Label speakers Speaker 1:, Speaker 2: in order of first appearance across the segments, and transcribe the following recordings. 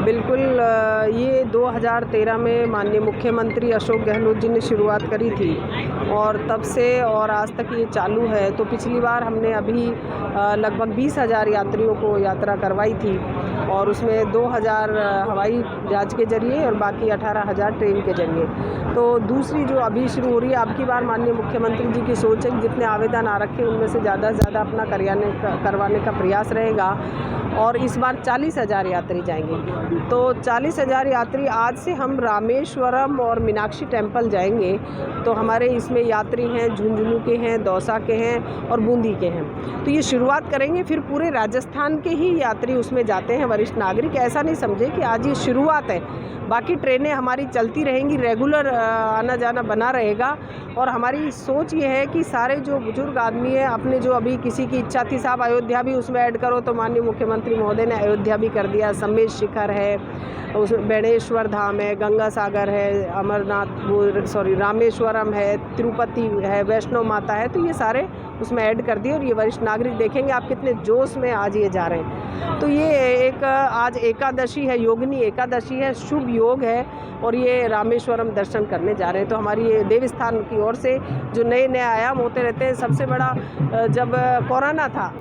Speaker 1: बिल्कुल ये 2013 में माननीय मुख्यमंत्री अशोक गहलोत जी ने शुरुआत करी थी और तब से और आज तक ये चालू है। तो पिछली बार हमने अभी लगभग 20,000 यात्रियों को यात्रा करवाई थी और उसमें 2,000 हवाई जहाज के जरिए और बाकी 18,000 ट्रेन के जरिए। तो दूसरी जो अभी शुरू हो रही है, अब की बार माननीय मुख्यमंत्री जी की सोच है कि जितने आवेदन आ रखे उनमें से ज़्यादा से ज़्यादा अपना करवाने का प्रयास रहेगा और इस बार 40,000 यात्री जाएंगे। तो 40,000 यात्री आज से हम रामेश्वरम और मीनाक्षी टेम्पल जाएंगे। तो हमारे इसमें यात्री हैं झुंझुनू के हैं, दौसा के हैं और बूंदी के हैं। तो ये शुरुआत करेंगे, फिर पूरे राजस्थान के ही यात्री उसमें जाते हैं वरिष्ठ नागरिक। ऐसा नहीं समझे कि आज ये शुरुआत है, बाकी ट्रेनें हमारी चलती रहेंगी, रेगुलर आना जाना बना रहेगा। और हमारी सोच ये है कि सारे जो बुजुर्ग आदमी है, अपने जो अभी किसी की इच्छा थी साहब अयोध्या भी उसमें ऐड करो, तो माननीय मुख्यमंत्री महोदय ने अयोध्या भी कर दिया। सम्मेद शिखर है, उसमें बेणेश्वर धाम है, गंगा सागर है, रामेश्वरम है, तिरुपति है, वैष्णो माता है। तो ये सारे उसमें ऐड कर दिए और ये वरिष्ठ नागरिक देखेंगे आप कितने जोश में आज ये जा रहे हैं। तो ये एक आज एकादशी है, योगिनी एकादशी है, शुभ योग है और ये रामेश्वरम दर्शन करने जा रहे हैं। तो हमारी ये देवस्थान की ओर से जो नए नए आयाम होते रहते हैं। सबसे बड़ा जब कोरोना था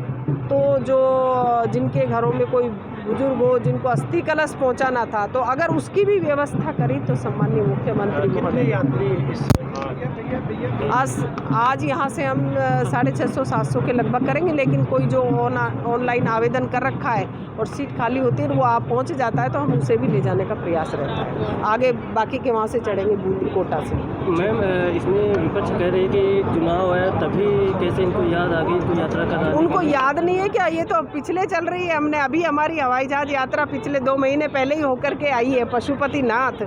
Speaker 1: तो जो जिनके घरों में कोई बुजुर्ग हो, जिनको अस्थि कलश पहुंचाना था, तो अगर उसकी भी व्यवस्था करी तो सम्माननीय मुख्यमंत्री महोदय आज यहाँ से हम 650-700 के लगभग करेंगे। लेकिन कोई जो ऑनलाइन आवेदन कर रखा है और सीट खाली होती है वो आप पहुँच जाता है तो हम उसे भी ले जाने का प्रयास रहता है। आगे बाकी के वहाँ से चढ़ेंगे बूंदी कोटा से।
Speaker 2: मैम, इसमें विपक्ष कह रही है कि चुनाव है तभी कैसे इनको याद आ गई इनको यात्रा करना।
Speaker 1: उनको याद नहीं है क्या? ये तो पिछले चल रही है। हमने अभी हमारी हवाई जहाज यात्रा पिछले 2 महीने पहले ही होकर के आई है पशुपतिनाथ।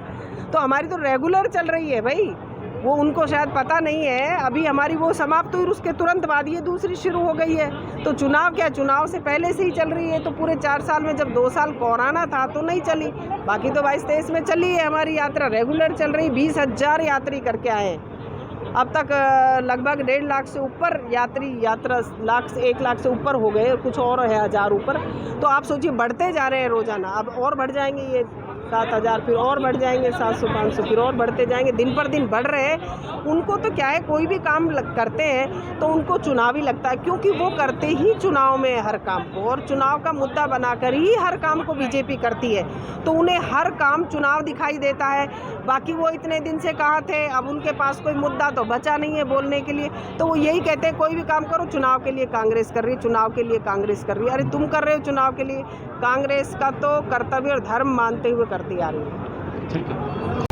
Speaker 1: तो हमारी तो रेगुलर चल रही है भाई, वो उनको शायद पता नहीं है। अभी हमारी वो समाप्त हुई, उसके तुरंत बाद ये दूसरी शुरू हो गई है। तो चुनाव क्या, चुनाव से पहले से ही चल रही है। तो पूरे 4 साल में जब 2 साल कोरोना था तो नहीं चली, बाकी तो 22-23 में चली है हमारी यात्रा, रेगुलर चल रही। 20,000 यात्री करके आए हैं अब तक। लगभग 1.5 लाख से ऊपर यात्री यात्रा 1 लाख से ऊपर हो गए, कुछ और है 1,000 ऊपर। तो आप सोचिए बढ़ते जा रहे हैं रोज़ाना, अब और बढ़ जाएंगे ये 7,000, फिर और बढ़ जाएंगे 700-500, फिर और बढ़ते जाएंगे, दिन पर दिन बढ़ रहे हैं। उनको तो क्या है, कोई भी काम करते हैं तो उनको चुनाव ही लगता है, क्योंकि वो करते ही चुनाव में हर काम को, और चुनाव का मुद्दा बनाकर ही हर काम को बीजेपी करती है। तो उन्हें हर काम चुनाव दिखाई देता है। बाकी वो इतने दिन से कहाँ थे, अब उनके पास कोई मुद्दा तो बचा नहीं है बोलने के लिए। तो वो यही कहते हैं कोई भी काम करो, चुनाव के लिए कांग्रेस कर रही है, चुनाव के लिए कांग्रेस कर रही है। अरे तुम कर रहे हो चुनाव के लिए, कांग्रेस का तो कर्तव्य और धर्म मानते हुए करती आ रही है।
Speaker 2: ठीक है।